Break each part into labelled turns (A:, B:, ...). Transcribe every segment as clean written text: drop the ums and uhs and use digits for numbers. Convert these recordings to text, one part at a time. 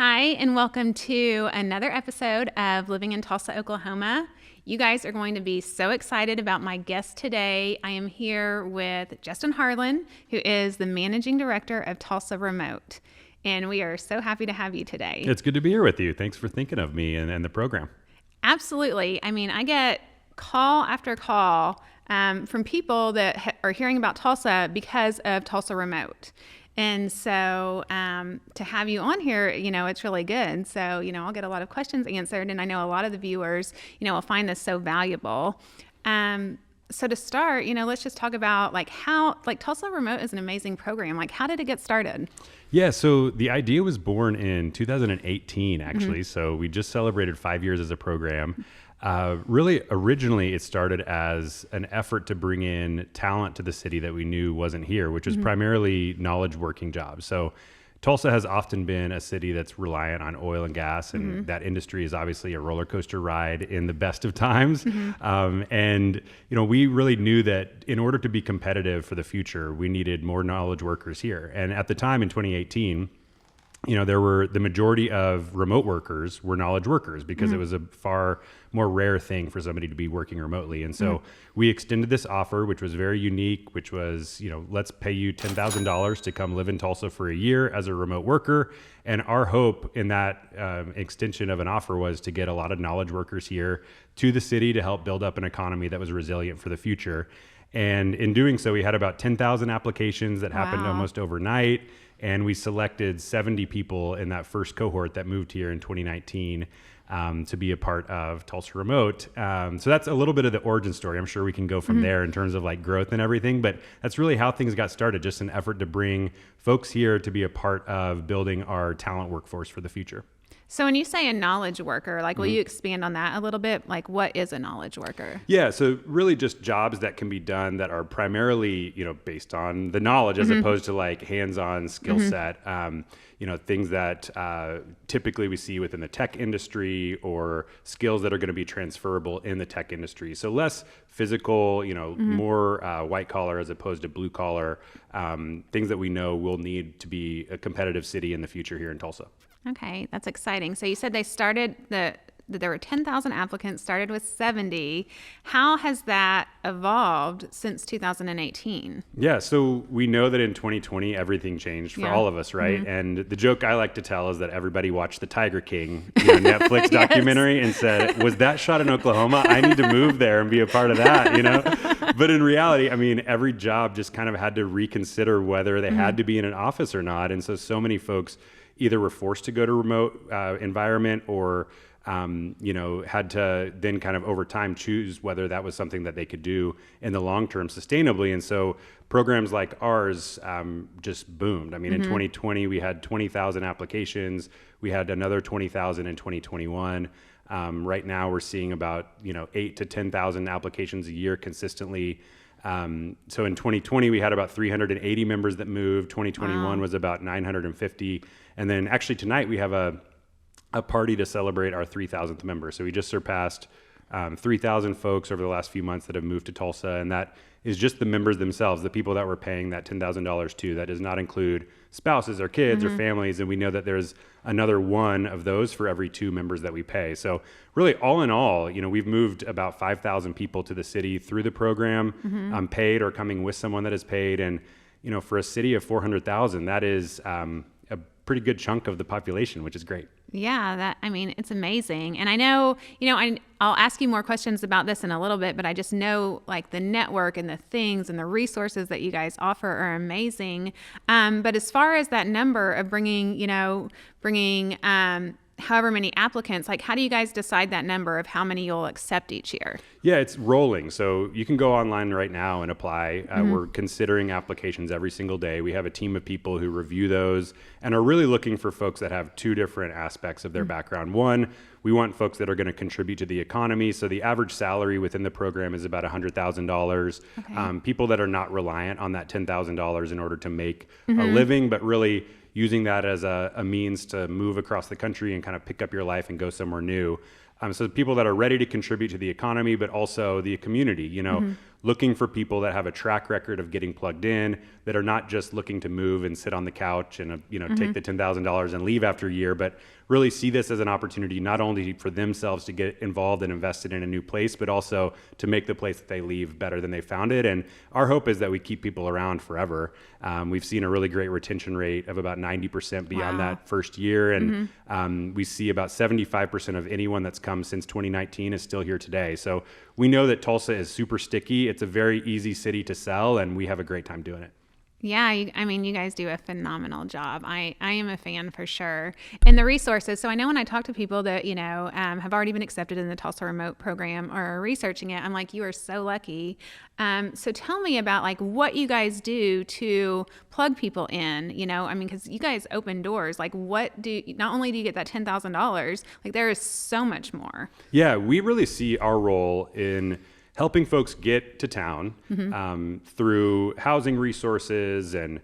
A: Hi, and welcome to another episode of Living in Tulsa, Oklahoma. You guys are going to be so excited about my guest today. I am here with Justin Harlan, who is the Managing Director of Tulsa Remote. And we are so happy to have you today.
B: It's good to be here with you. Thanks for thinking of me and the program.
A: Absolutely. I mean, I get call after call from people that are hearing about Tulsa because of Tulsa Remote. And so to have you on here, it's really good. So, I'll get a lot of questions answered, and I know a lot of the viewers, will find this so valuable. So to start, let's just talk about how Tulsa Remote is an amazing program. How did it get started?
B: Yeah, so the idea was born in 2018, actually. Mm-hmm. So we just celebrated 5 years as a program. Really, originally, it started as an effort to bring in talent to the city that we knew wasn't here, which was primarily knowledge working jobs. So Tulsa has often been a city that's reliant on oil and gas, and that industry is obviously a roller coaster ride in the best of times. And we really knew that in order to be competitive for the future, we needed more knowledge workers here. And at the time in 2018, there were the majority of remote workers were knowledge workers because it was a far more rare thing for somebody to be working remotely. And so we extended this offer, which was very unique, which was, let's pay you $10,000 to come live in Tulsa for a year as a remote worker. And our hope in that extension of an offer was to get a lot of knowledge workers here to the city to help build up an economy that was resilient for the future. And in doing so, we had about 10,000 applications that happened almost overnight. And we selected 70 people in that first cohort that moved here in 2019 to be a part of Tulsa Remote. So that's a little bit of the origin story. I'm sure we can go from there in terms of growth and everything, but that's really how things got started, just an effort to bring folks here to be a part of building our talent workforce for the future.
A: So when you say a knowledge worker, will you expand on that a little bit? What is a knowledge worker?
B: Yeah, so really just jobs that can be done that are primarily, based on the knowledge as opposed to hands-on skill set. Things that typically we see within the tech industry or skills that are going to be transferable in the tech industry. So less physical, more white collar as opposed to blue collar, things that we know will need to be a competitive city in the future here in Tulsa.
A: Okay, that's exciting. So you said there were 10,000 applicants, started with 70. How has that evolved since 2018?
B: Yeah, so we know that in 2020, everything changed for all of us, right? And the joke I like to tell is that everybody watched the Tiger King Netflix documentary and said, was that shot in Oklahoma? I need to move there and be a part of that, But in reality, every job just kind of had to reconsider whether they had to be in an office or not. And so many folks either were forced to go to remote environment or had to then kind of over time choose whether that was something that they could do in the long term sustainably. And so programs like ours just boomed. In 2020, we had 20,000 applications. We had another 20,000 in 2021. Right now, we're seeing about 8 to 10,000 applications a year consistently. So in 2020, we had about 380 members that moved. 2021 was about 950. And then actually tonight we have a party to celebrate our 3,000th member. So we just surpassed 3,000 folks over the last few months that have moved to Tulsa. And that is just the members themselves, the people that we're paying that $10,000 to. That does not include spouses or kids or families. And we know that there's another one of those for every 2 members that we pay. So really all in all, we've moved about 5,000 people to the city through the program, paid or coming with someone that is paid. And, for a city of 400,000, that is a pretty good chunk of the population, which is great.
A: Yeah, it's amazing. And I know, I'll ask you more questions about this in a little bit, but I just know the network and the things and the resources that you guys offer are amazing. But as far as that number of bringing however many applicants, how do you guys decide that number of how many you'll accept each year?
B: Yeah, it's rolling. So you can go online right now and apply. We're considering applications every single day. We have a team of people who review those and are really looking for folks that have 2 different aspects of their background. One, we want folks that are going to contribute to the economy. So the average salary within the program is about $100,000. Okay. People that are not reliant on that $10,000 in order to make a living, but really using that as a means to move across the country and kind of pick up your life and go somewhere new. So people that are ready to contribute to the economy, but also the community, looking for people that have a track record of getting plugged in, that are not just looking to move and sit on the couch and, take the $10,000 and leave after a year, but really see this as an opportunity, not only for themselves to get involved and invested in a new place, but also to make the place that they leave better than they found it. And our hope is that we keep people around forever. We've seen a really great retention rate of about 90% beyond that first year. And we see about 75% of anyone that's come since 2019 is still here today. So we know that Tulsa is super sticky. It's a very easy city to sell, and we have a great time doing it.
A: Yeah, you guys do a phenomenal job. I am a fan for sure. And the resources. So I know when I talk to people that, have already been accepted in the Tulsa Remote Program or are researching it, I'm like, you are so lucky. So tell me about like what you guys do to plug people in, because you guys open doors. Like not only do you get that $10,000, like there is so much more.
B: Yeah, we really see our role in helping folks get to town through housing resources and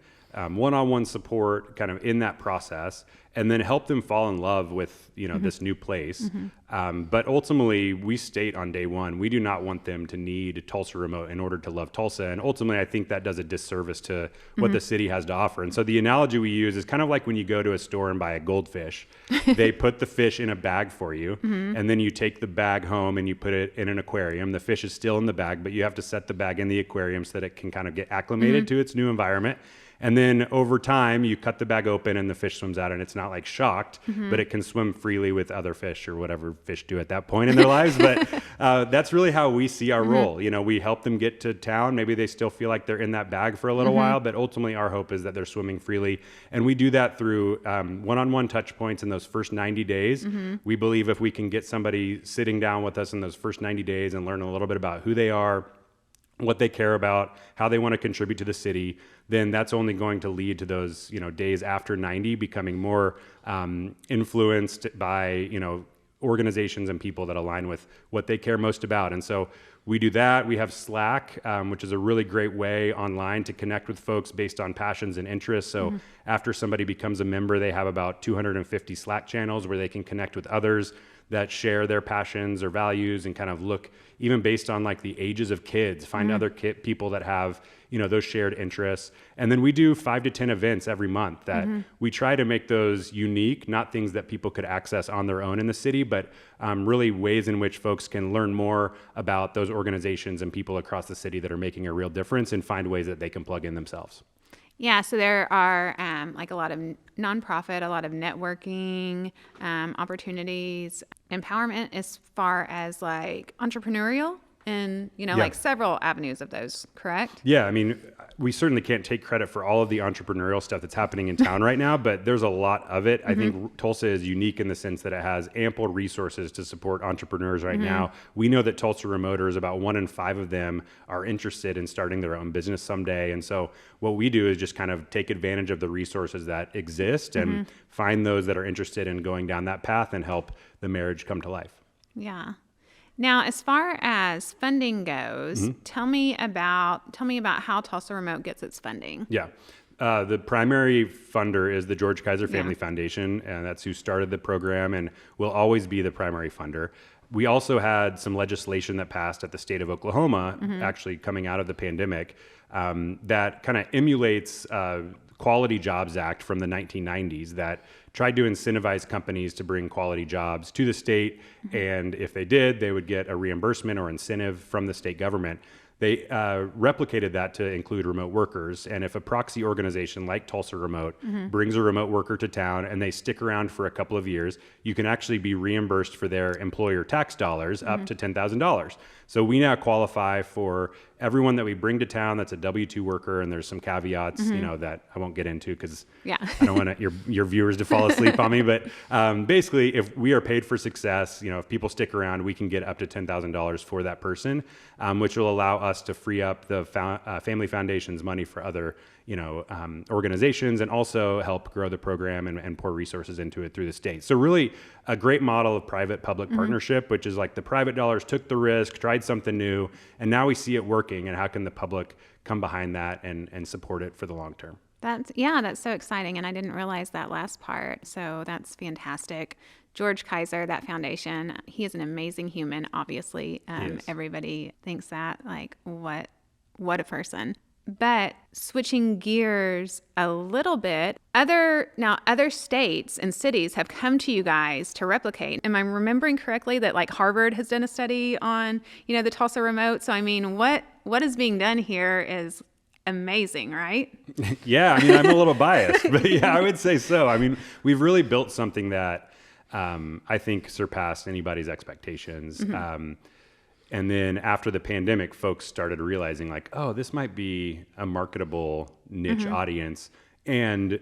B: one-on-one support kind of in that process, and then help them fall in love with, this new place. But ultimately, we state on day one, we do not want them to need Tulsa Remote in order to love Tulsa. And ultimately, I think that does a disservice to what the city has to offer. And so the analogy we use is kind of like when you go to a store and buy a goldfish. They put the fish in a bag for you, and then you take the bag home and you put it in an aquarium. The fish is still in the bag, but you have to set the bag in the aquarium so that it can kind of get acclimated to its new environment. And then over time, you cut the bag open and the fish swims out, and it's not like shocked, but it can swim freely with other fish or whatever fish do at that point in their lives. But that's really how we see our role. We help them get to town. Maybe they still feel like they're in that bag for a little while, but ultimately our hope is that they're swimming freely. And we do that through one-on-one touch points in those first 90 days. We believe if we can get somebody sitting down with us in those first 90 days and learn a little bit about who they are, what they care about, how they want to contribute to the city, then that's only going to lead to those, days after 90 becoming more influenced by, organizations and people that align with what they care most about. And so we do that. We have Slack, which is a really great way online to connect with folks based on passions and interests. So after somebody becomes a member, they have about 250 Slack channels where they can connect with others that share their passions or values, and kind of look even based on like the ages of kids, find other people that have, those shared interests. And then we do 5 to 10 events every month that we try to make those unique, not things that people could access on their own in the city, but really ways in which folks can learn more about those organizations and people across the city that are making a real difference, and find ways that they can plug in themselves.
A: Yeah, so there are like a lot of nonprofit, a lot of networking opportunities, empowerment as far as like entrepreneurial, and like several avenues of those, correct?
B: Yeah, we certainly can't take credit for all of the entrepreneurial stuff that's happening in town right now, but there's a lot of it. I think Tulsa is unique in the sense that it has ample resources to support entrepreneurs right now. We know that Tulsa Remoters, about 1 in 5 of them are interested in starting their own business someday. And so what we do is just kind of take advantage of the resources that exist and find those that are interested in going down that path and help the marriage come to life.
A: Yeah. Now, as far as funding goes, tell me about how Tulsa Remote gets its funding.
B: Yeah. The primary funder is the George Kaiser Family Foundation, and that's who started the program and will always be the primary funder. We also had some legislation that passed at the state of Oklahoma, actually coming out of the pandemic, that kind of emulates Quality Jobs Act from the 1990s that tried to incentivize companies to bring quality jobs to the state. And if they did, they would get a reimbursement or incentive from the state government. They replicated that to include remote workers. And if a proxy organization like Tulsa Remote brings a remote worker to town and they stick around for a couple of years, you can actually be reimbursed for their employer tax dollars up to $10,000. So we now qualify for everyone that we bring to town that's a W-2 worker, and there's some caveats, that I won't get into because I don't want your viewers to fall asleep on me. But basically, if we are paid for success, if people stick around, we can get up to $10,000 for that person, which will allow us to free up the Family Foundation's money for other organizations, and also help grow the program and pour resources into it through the state. So really a great model of private-public partnership, which is like the private dollars took the risk, tried something new, and now we see it working, and how can the public come behind that and support it for the long term?
A: That's so exciting. And I didn't realize that last part. So that's fantastic. George Kaiser, that foundation, he is an amazing human, obviously.
B: Yes.
A: Everybody thinks that, like, what a person. But switching gears a little bit, other states and cities have come to you guys to replicate. Am I remembering correctly that like Harvard has done a study on, the Tulsa Remote? So I mean, what is being done here is amazing, right?
B: Yeah, I mean, I'm a little biased, but yeah, I would say so. I mean, we've really built something that I think surpassed anybody's expectations. And then after the pandemic, folks started realizing like, oh, this might be a marketable niche audience. And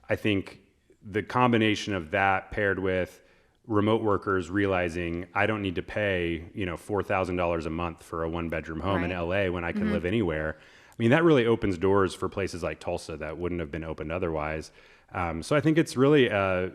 B: I think the combination of that paired with remote workers realizing I don't need to pay, $4,000 a month for a 1-bedroom home in LA when I can live anywhere. I mean, that really opens doors for places like Tulsa that wouldn't have been opened otherwise. So I think it's really a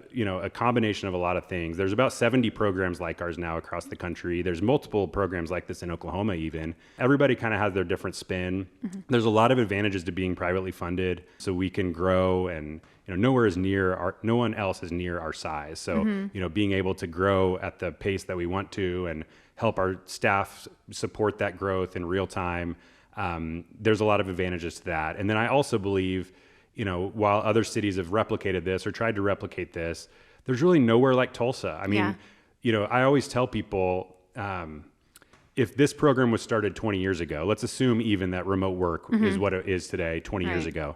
B: combination of a lot of things. There's about 70 programs like ours now across the country. There's multiple programs like this in Oklahoma even. Everybody kind of has their different spin. There's a lot of advantages to being privately funded, so we can grow, and no one else is near our size. So being able to grow at the pace that we want to and help our staff support that growth in real time. There's a lot of advantages to that. And then I also believe, while other cities have replicated this or tried to replicate this, there's really nowhere like Tulsa. I mean, I always tell people, if this program was started 20 years ago, let's assume even that remote work is what it is today, 20 years ago,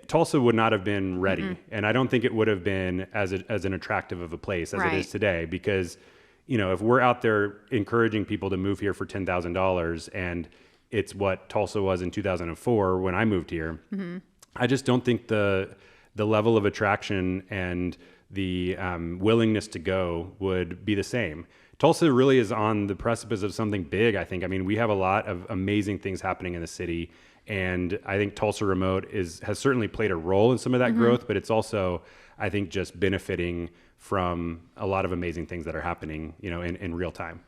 B: Tulsa would not have been ready. And I don't think it would have been as an attractive of a place as it is today, because, if we're out there encouraging people to move here for $10,000 and it's what Tulsa was in 2004 when I moved here, I just don't think the level of attraction and the willingness to go would be the same. Tulsa really is on the precipice of something big, I think. I mean, we have a lot of amazing things happening in the city, and I think Tulsa Remote has certainly played a role in some of that growth, but it's also, I think, just benefiting from a lot of amazing things that are happening, in real time.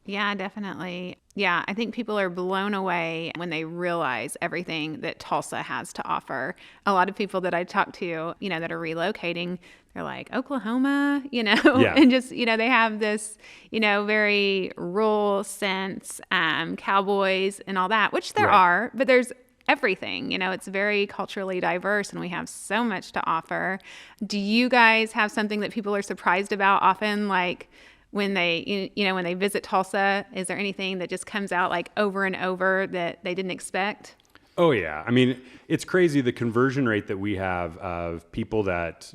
A: Yeah, definitely. Yeah, I think people are blown away when they realize everything that Tulsa has to offer. A lot of people that I talk to, that are relocating, they're like, Oklahoma, and just, they have this, very rural sense, cowboys and all that, which there are, but there's everything. It's very culturally diverse and we have so much to offer. Do you guys have something that people are surprised about often, like when they, when they visit Tulsa? Is there anything that just comes out like over and over that they didn't expect?
B: Oh yeah. I mean, it's crazy the conversion rate that we have of people that,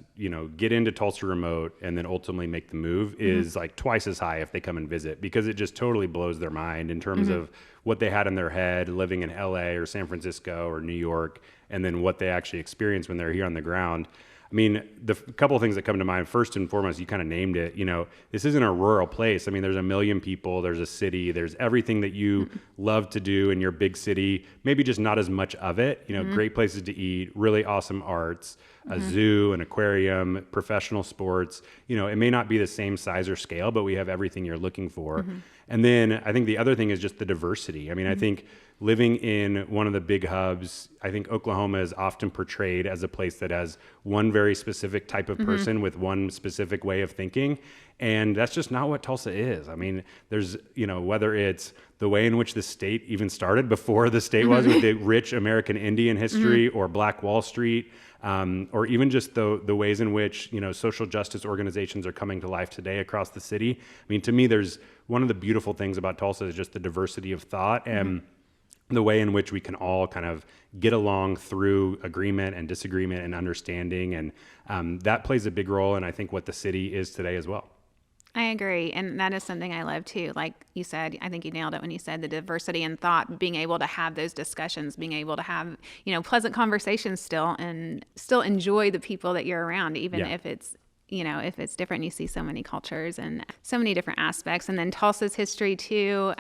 B: get into Tulsa Remote and then ultimately make the move is like twice as high if they come and visit, because it just totally blows their mind in terms of what they had in their head living in LA or San Francisco or New York, and then what they actually experience when they're here on the ground. I mean, the couple of things that come to mind, first and foremost, you kind of named it, this isn't a rural place. I mean, there's 1 million people, there's a city, there's everything that you love to do in your big city, maybe just not as much of it, great places to eat, really awesome arts, a zoo, an aquarium, professional sports. It may not be the same size or scale, but we have everything you're looking for. And then I think the other thing is just the diversity. I mean, I think living in one of the big hubs, I think Oklahoma is often portrayed as a place that has one very specific type of person with one specific way of thinking. And that's just not what Tulsa is. I mean, there's, whether it's the way in which the state even started before the state was with the rich American Indian history or Black Wall Street, or even just the ways in which, social justice organizations are coming to life today across the city. I mean, to me, there's one of the beautiful things about Tulsa is just the diversity of thought and the way in which we can all kind of get along through agreement and disagreement and understanding. And that plays a big role in, I think, what the city is today as well.
A: I agree. And that is something I love too. Like you said, I think you nailed it when you said the diversity in thought, being able to have those discussions, being able to have, pleasant conversations still, and still enjoy the people that you're around, even if it's, if it's different. You see so many cultures and so many different aspects. And then Tulsa's history too,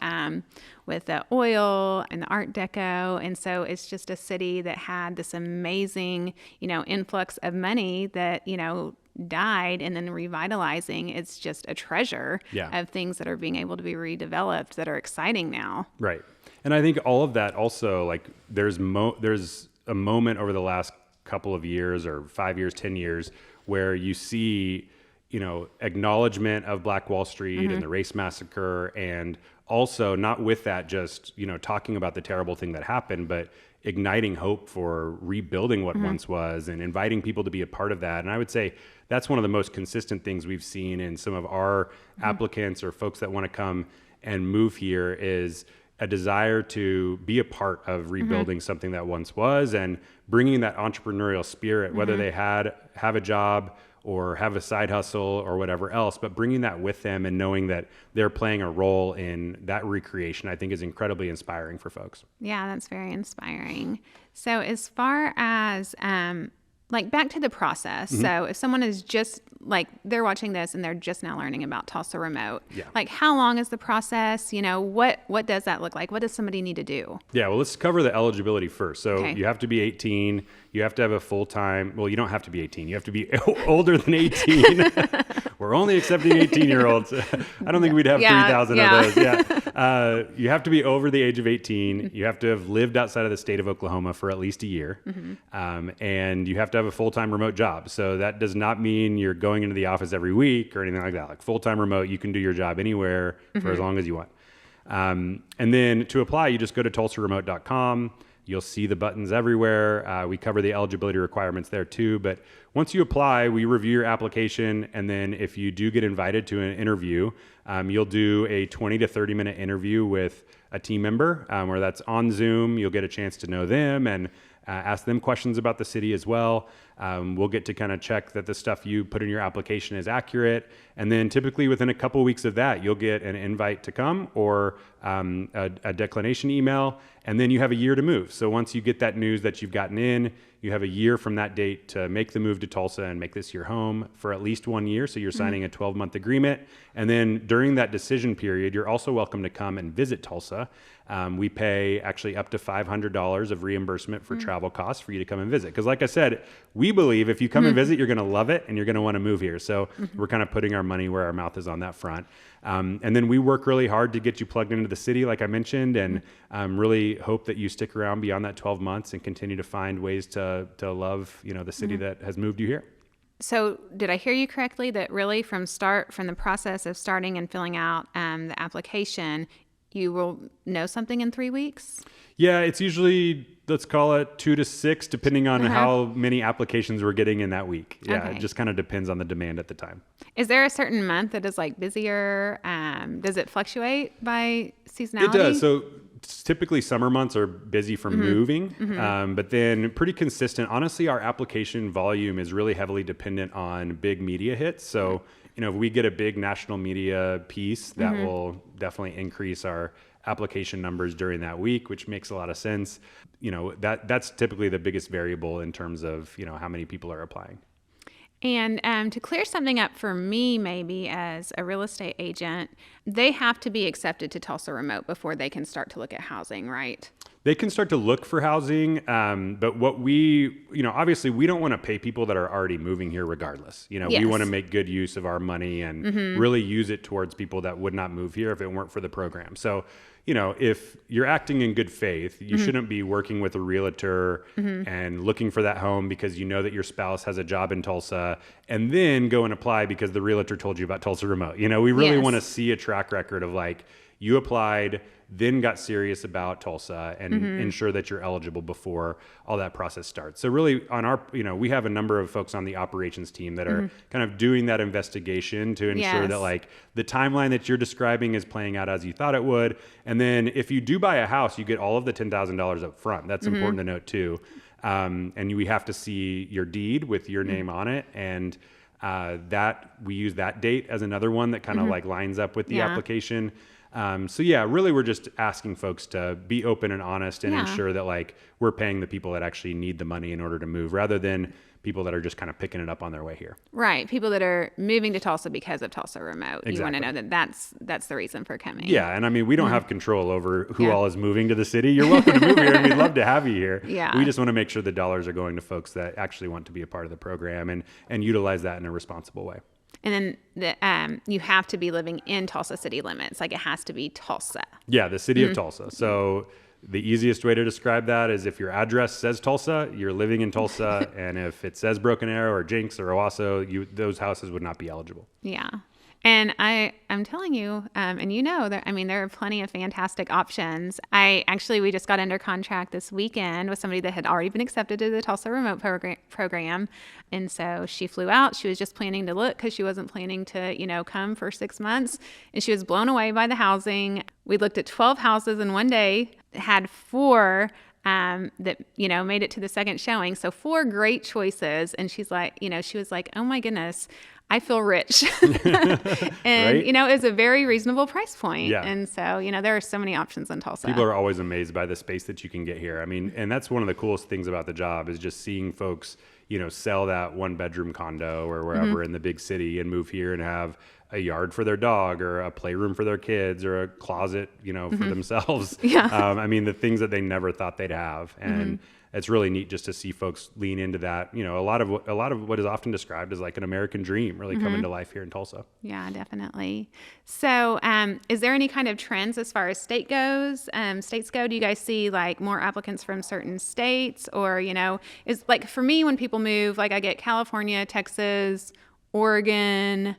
A: with the oil and the Art Deco. And so it's just a city that had this amazing, influx of money that, died, and then revitalizing. It's just a treasure of things that are being able to be redeveloped that are exciting now.
B: Right. And I think all of that also, like there's a moment over the last couple of years or 5 years, 10 years, where you see, acknowledgement of Black Wall Street and the race massacre, and also not with that just, talking about the terrible thing that happened, but igniting hope for rebuilding what once was and inviting people to be a part of that. And I would say that's one of the most consistent things we've seen in some of our applicants or folks that want to come and move here is a desire to be a part of rebuilding something that once was and bringing that entrepreneurial spirit, whether they have a job or have a side hustle or whatever else, but bringing that with them and knowing that they're playing a role in that recreation, I think is incredibly inspiring for folks.
A: Yeah, that's very inspiring. So as far as back to the process. So if someone is just they're watching this and they're just now learning about Tulsa Remote, how long is the process? What does that look like? What does somebody need to do?
B: Yeah, well, let's cover the eligibility first. So you have to be 18. You have to have a full-time, well, you don't have to be 18. You have to be older than 18. We're only accepting 18-year-olds. I don't think we'd have 3,000 of those. Yeah. You have to be over the age of 18. You have to have lived outside of the state of Oklahoma for at least a year. And you have to have a full-time remote job. So that does not mean you're going into the office every week or anything like that. Like full-time remote, you can do your job anywhere for as long as you want. And then to apply, you just go to tulsaremote.com. You'll see the buttons everywhere. We cover the eligibility requirements there too. But once you apply, we review your application. And then if you do get invited to an interview, you'll do a 20 to 30 minute interview with a team member where that's on Zoom. You'll get a chance to know them and ask them questions about the city as well. We'll get to kind of check that the stuff you put in your application is accurate. And then typically within a couple of weeks of that, you'll get an invite to come or a declination email. And then you have a year to move. So once you get that news that you've gotten in, you have a year from that date to make the move to Tulsa and make this your home for at least 1 year. So you're signing a 12-month agreement. And then during that decision period, you're also welcome to come and visit Tulsa. We pay actually up to $500 of reimbursement for travel costs for you to come and visit. Because like I said, we believe if you come and visit, you're going to love it and you're going to want to move here. So we're kind of putting our money where our mouth is on that front. And then we work really hard to get you plugged into the city, like I mentioned, and really hope that you stick around beyond that 12 months and continue to find ways to love, the city that has moved you here.
A: So did I hear you correctly that really from the process of starting and filling out the application, you will know something in 3 weeks?
B: Yeah, it's usually, let's call it 2 to 6, depending on how many applications we're getting in that week. Yeah, It just kind of depends on the demand at the time.
A: Is there a certain month that is busier? Does it fluctuate by seasonality?
B: It does. So typically summer months are busy for moving, but then pretty consistent. Honestly, our application volume is really heavily dependent on big media hits. So, if we get a big national media piece, that will definitely increase our application numbers during that week, which makes a lot of sense. That's typically the biggest variable in terms of, how many people are applying.
A: And to clear something up for me, maybe as a real estate agent, they have to be accepted to Tulsa Remote before they can start to look at housing, right?
B: They can start to look for housing, but what we, obviously we don't want to pay people that are already moving here regardless. We want to make good use of our money and really use it towards people that would not move here if it weren't for the program. So, if you're acting in good faith, you shouldn't be working with a realtor and looking for that home because you know that your spouse has a job in Tulsa and then go and apply because the realtor told you about Tulsa Remote. We really want to see a track record of you applied, then got serious about Tulsa and ensure that you're eligible before all that process starts. So really on our, we have a number of folks on the operations team that are kind of doing that investigation to ensure that the timeline that you're describing is playing out as you thought it would. And then if you do buy a house, you get all of the $10,000 up front. That's important to note too. And we have to see your deed with your name on it. And that we use that date as another one that kind of lines up with the application. Really we're just asking folks to be open and honest and ensure that we're paying the people that actually need the money in order to move rather than people that are just kind of picking it up on their way here.
A: Right. People that are moving to Tulsa because of Tulsa Remote. Exactly. You want to know that that's the reason for coming.
B: Yeah. And we don't have control over who all is moving to the city. You're welcome to move here and we'd love to have you here.
A: Yeah.
B: We just want to make sure the dollars are going to folks that actually want to be a part of the program and utilize that in a responsible way.
A: And then you have to be living in Tulsa city limits. It has to be Tulsa.
B: Yeah, the city of Tulsa. So the easiest way to describe that is if your address says Tulsa, you're living in Tulsa. And if it says Broken Arrow or Jinx or Owasso, those houses would not be eligible.
A: Yeah. And I'm telling you, and there are plenty of fantastic options. We just got under contract this weekend with somebody that had already been accepted to the Tulsa Remote Program. And so she flew out. She was just planning to look because she wasn't planning to, come for 6 months. And she was blown away by the housing. We looked at 12 houses in one day, had 4 that, made it to the second showing. So 4 great choices. And she's like, she was like, oh my goodness, I feel rich. And,
B: right?
A: It's a very reasonable price point.
B: Yeah.
A: And so, there are so many options in Tulsa.
B: People are always amazed by the space that you can get here. I mean, and that's one of the coolest things about the job is just seeing folks, sell that 1-bedroom condo or wherever in the big city and move here and have a yard for their dog or a playroom for their kids or a closet, for themselves.
A: Yeah.
B: The things that they never thought they'd have. And it's really neat just to see folks lean into that. A lot of what is often described as like an American dream really coming to life here in Tulsa.
A: Yeah, definitely. So, is there any kind of trends as far as states go? Do you guys see like more applicants from certain states, or is like for me when people move, like I get California, Texas, Oregon.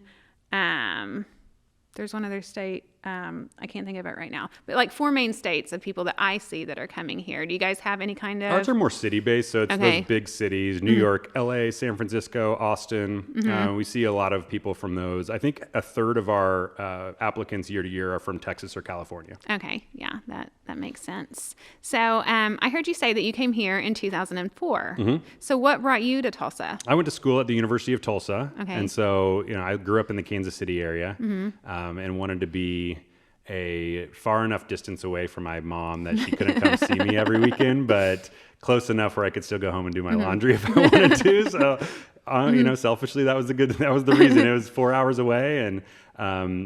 A: There's one other state. I can't think of it right now, but like 4 main states of people that I see that are coming here. Do you guys have any kind of?
B: Ours are more city-based, so it's those big cities: New York, LA, San Francisco, Austin. We see a lot of people from those. I think a third of our applicants year to year are from Texas or California.
A: Okay, yeah, that makes sense. So I heard you say that you came here in 2004. So what brought you to Tulsa?
B: I went to school at the University of Tulsa,
A: Okay.
B: and so I grew up in the Kansas City area, and wanted to be a far enough distance away from my mom that she couldn't come see me every weekend, but close enough where I could still go home and do my laundry if I wanted to. So, selfishly, that was the reason. It was 4 hours away, and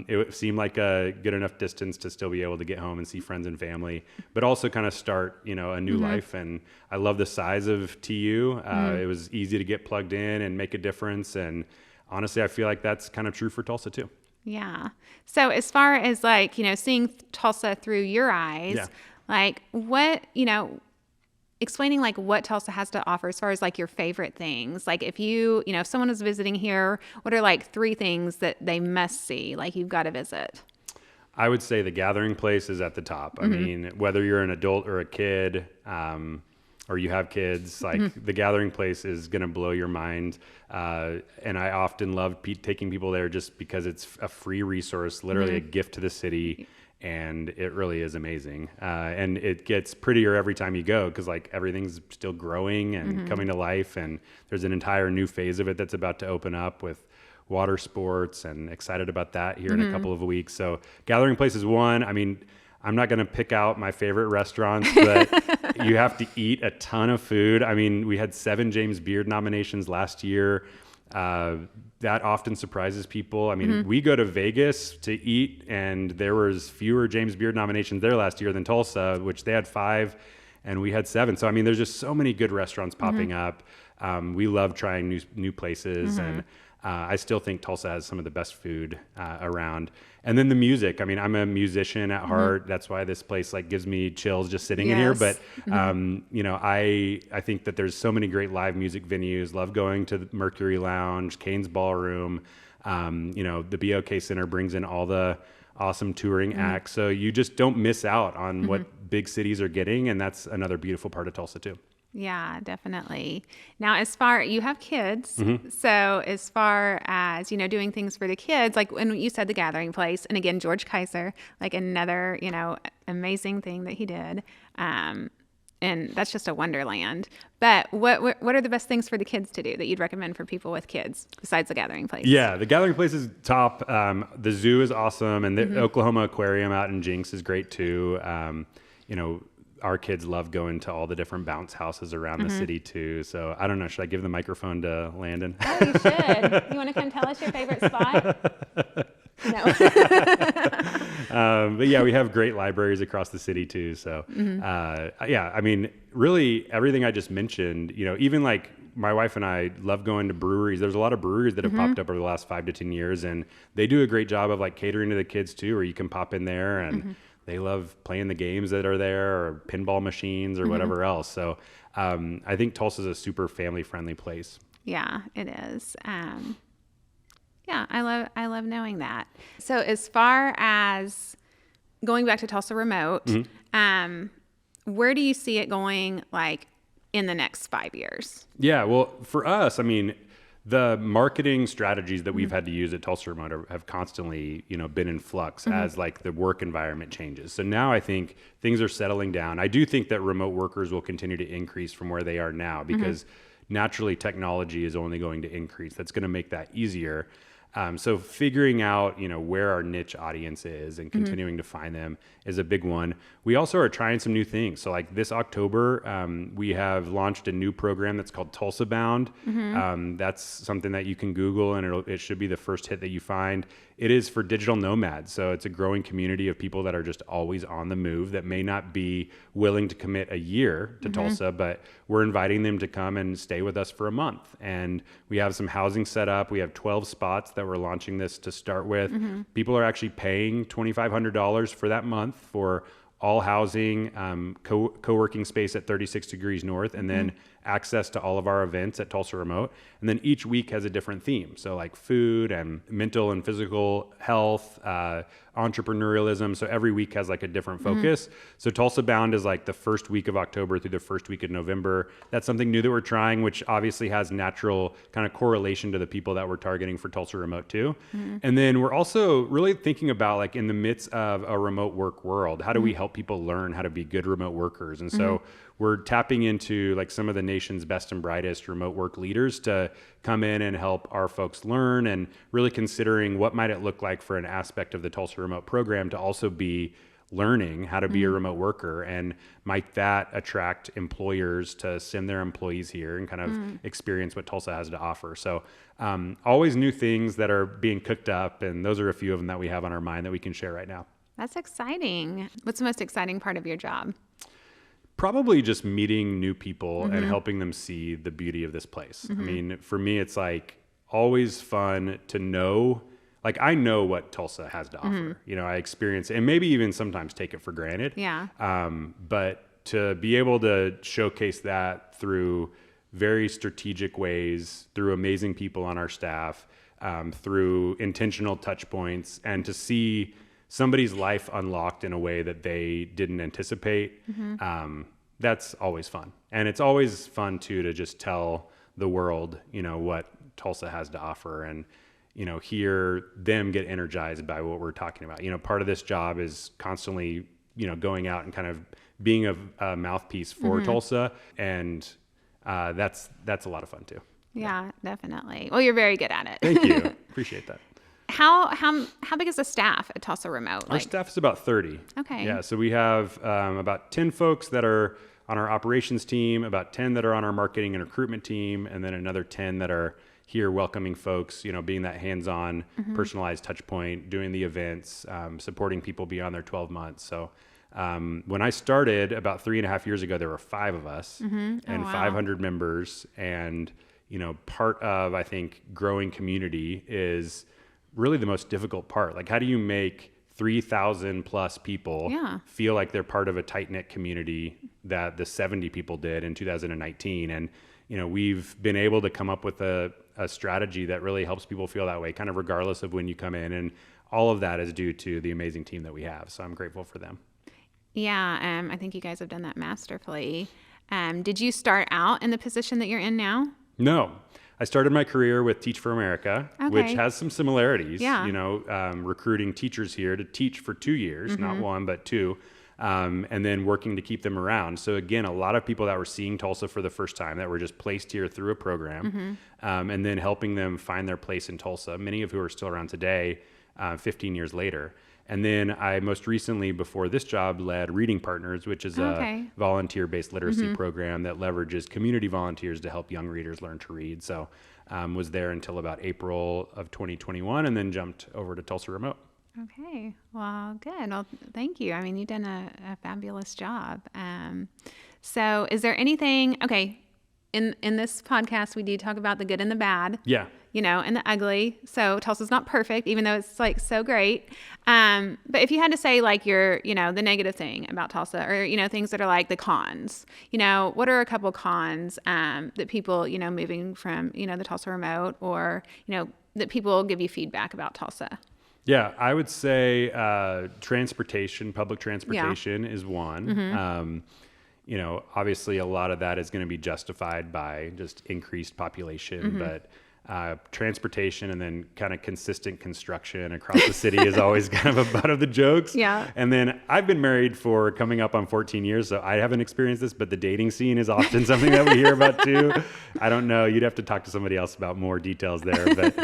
B: it seemed like a good enough distance to still be able to get home and see friends and family, but also kind of start, a new life. And I love the size of TU. It was easy to get plugged in and make a difference. And honestly, I feel like that's kind of true for Tulsa too.
A: Yeah. So as far as like, seeing Tulsa through your eyes, like what, explaining like what Tulsa has to offer as far as like your favorite things. Like if if someone is visiting here, what are like 3 things that they must see, like you've got to visit?
B: I would say the gathering place is at the top. I mean, whether you're an adult or a kid, or you have kids, like the gathering place is going to blow your mind. And I often love taking people there just because it's a free resource, literally a gift to the city. And it really is amazing. And it gets prettier every time you go because like everything's still growing and coming to life. And there's an entire new phase of it that's about to open up with water sports, and excited about that here in a couple of weeks. So gathering place is one. I mean, I'm not going to pick out my favorite restaurants, but you have to eat a ton of food. I mean, we had 7 James Beard nominations last year. That often surprises people. I mean, we go to Vegas to eat, and there was fewer James Beard nominations there last year than Tulsa, which they had 5, and we had 7. So, I mean, there's just so many good restaurants popping up. We love trying new places, and I still think Tulsa has some of the best food around. And then the music. I mean, I'm a musician at heart. That's why this place like gives me chills just sitting in here. But I think that there's so many great live music venues. Love going to the Mercury Lounge, Kane's Ballroom. The BOK Center brings in all the awesome touring acts. So you just don't miss out on what big cities are getting, and that's another beautiful part of Tulsa too.
A: Yeah, definitely. Now, you have kids, so as far as, doing things for the kids, like when you said the gathering place, and again, George Kaiser, like another, amazing thing that he did. And that's just a wonderland. But what are the best things for the kids to do that you'd recommend for people with kids besides the gathering place?
B: Yeah, the gathering place is top. The zoo is awesome, and the Oklahoma Aquarium out in Jinx is great too. Our kids love going to all the different bounce houses around the city too. So I don't know, should I give the microphone to Landon?
A: Oh, you should. You want to come tell us your favorite spot? No.
B: But yeah, we have great libraries across the city too. So I mean, really everything I just mentioned, even like my wife and I love going to breweries. There's a lot of breweries that have popped up over the last 5 to 10 years, and they do a great job of like catering to the kids too, where you can pop in there and They love playing the games that are there, or pinball machines, or whatever else. So I think Tulsa is a super family-friendly place.
A: Yeah, it is. Yeah, I love knowing that. So as far as going back to Tulsa Remote, where do you see it going, like, in the next 5 years?
B: Yeah, well, for us, I mean, the marketing strategies that we've had to use at Tulsa Remote have constantly, been in flux as like the work environment changes. So now I think things are settling down. I do think that remote workers will continue to increase from where they are now, because naturally technology is only going to increase. That's going to make that easier. So figuring out, where our niche audience is and continuing to find them is a big one. We also are trying some new things. So like this October, we have launched a new program that's called Tulsa Bound. That's something that you can Google, and it should be the first hit that you find. It is for digital nomads. So it's a growing community of people that are just always on the move, that may not be willing to commit a year to Tulsa, but we're inviting them to come and stay with us for a month. And we have some housing set up. We have 12 spots that we're launching this to start with. People are actually paying $2,500 for that month for all housing, co-working space at 36 Degrees North, and then access to all of our events at Tulsa Remote. And then each week has a different theme. So like food and mental and physical health, entrepreneurialism. So every week has like a different focus. So Tulsa Bound is like the first week of October through the first week of November. That's something new that we're trying, which obviously has natural kind of correlation to the people that we're targeting for Tulsa Remote too. And then we're also really thinking about, like, in the midst of a remote work world, how do we help people learn how to be good remote workers? And so we're tapping into like some of the nation's best and brightest remote work leaders to come in and help our folks learn, and really considering what might it look like for an aspect of the Tulsa Remote program to also be learning how to be a remote worker, and might that attract employers to send their employees here and kind of experience what Tulsa has to offer. So always new things that are being cooked up, and those are a few of them that we have on our mind that we can share right now.
A: That's exciting. What's the most exciting part of your job?
B: Probably just meeting new people and helping them see the beauty of this place. I mean, for me, it's like always fun to know, like, I know what Tulsa has to offer. I experience it, and maybe even sometimes take it for granted.
A: Yeah.
B: But to be able to showcase that through very strategic ways, through amazing people on our staff, through intentional touch points, and to see somebody's life unlocked in a way that they didn't anticipate. That's always fun. And it's always fun too, to just tell the world, what Tulsa has to offer, and, hear them get energized by what we're talking about. Part of this job is constantly, going out and kind of being a mouthpiece for Tulsa. And that's a lot of fun too.
A: Yeah, definitely. Well, you're very good at it.
B: Thank you. Appreciate that.
A: How big is the staff at Tulsa Remote?
B: Our staff is about 30.
A: Okay.
B: Yeah, so we have about 10 folks that are on our operations team, about 10 that are on our marketing and recruitment team, and then another 10 that are here welcoming folks, being that hands-on, personalized touch point, doing the events, supporting people beyond their 12 months. So when I started about 3.5 years ago, there were 5 of us and 500 members. And, part of, I think, growing community is really the most difficult part. Like, how do you make 3,000 plus people feel like they're part of a tight-knit community that the 70 people did in 2019? And, we've been able to come up with a strategy that really helps people feel that way, kind of regardless of when you come in. And all of that is due to the amazing team that we have. So I'm grateful for them.
A: Yeah, I think you guys have done that masterfully. Did you start out in the position that you're in now?
B: No. I started my career with Teach for America, which has some similarities, recruiting teachers here to teach for 2 years, not 1, but 2, and then working to keep them around. So again, a lot of people that were seeing Tulsa for the first time that were just placed here through a program, and then helping them find their place in Tulsa, many of who are still around today, 15 years later. And then I most recently, before this job, led Reading Partners, which is a volunteer-based literacy program that leverages community volunteers to help young readers learn to read. So was there until about April of 2021, and then jumped over to Tulsa Remote.
A: Okay. Well, good. Well, thank you. I mean, you've done a fabulous job. So is there anything, in this podcast, we do talk about the good and the bad.
B: Yeah.
A: and the ugly. So Tulsa's not perfect, even though it's like so great. But if you had to say like the negative thing about Tulsa, or, things that are like the cons, what are a couple cons that people, moving from, the Tulsa Remote, or, that people give you feedback about Tulsa?
B: Yeah, I would say transportation, public transportation is one. Obviously a lot of that is going to be justified by just increased population, but transportation and then kind of consistent construction across the city is always kind of a butt of the jokes.
A: Yeah.
B: And then I've been married for coming up on 14 years, so I haven't experienced this, but the dating scene is often something that we hear about too. I don't know. You'd have to talk to somebody else about more details there, but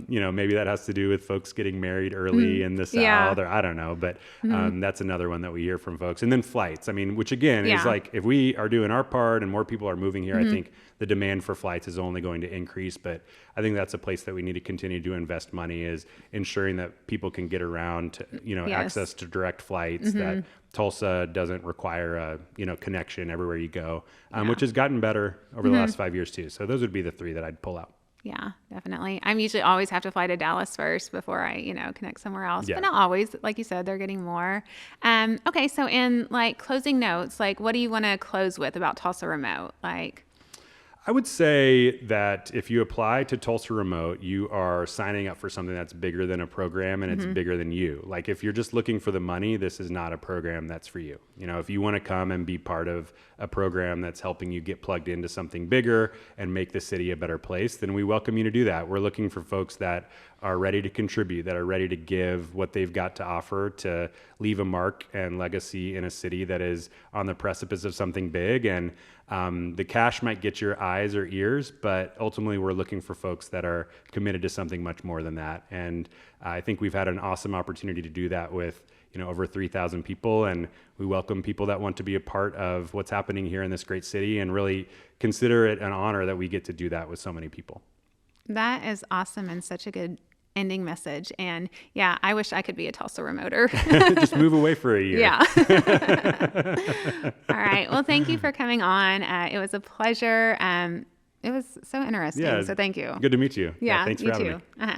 B: maybe that has to do with folks getting married early in the South, or I don't know, but that's another one that we hear from folks. And then flights, which again is like, if we are doing our part and more people are moving here, I think the demand for flights is only going to increase, but I think that's a place that we need to continue to invest money, is ensuring that people can get around to, access to direct flights, that Tulsa doesn't require a, connection everywhere you go, which has gotten better over the last 5 years too. So those would be the three that I'd pull out.
A: Yeah, definitely. I'm usually always have to fly to Dallas first before I, connect somewhere else.
B: Yeah.
A: But not always. Like you said, they're getting more. Okay, so in like closing notes, like what do you want to close with about Tulsa Remote? Like,
B: I would say that if you apply to Tulsa Remote, you are signing up for something that's bigger than a program, and it's bigger than you. Like if you're just looking for the money, this is not a program that's for you. If you want to come and be part of a program that's helping you get plugged into something bigger and make the city a better place, then we welcome you to do that. We're looking for folks that are ready to contribute, that are ready to give what they've got to offer to leave a mark and legacy in a city that is on the precipice of something big. And the cash might get your eyes or ears, but ultimately we're looking for folks that are committed to something much more than that. And I think we've had an awesome opportunity to do that with over 3,000 people, and we welcome people that want to be a part of what's happening here in this great city, and really consider it an honor that we get to do that with so many people. That
A: is awesome, and such a good ending message. And yeah, I wish I could be a Tulsa Remoter.
B: Just move away for a year.
A: Yeah. All right. Well, thank you for coming on. It was a pleasure. It was so interesting.
B: Yeah,
A: so thank you.
B: Good to meet you.
A: Yeah,
B: thanks for having me.
A: Uh-huh.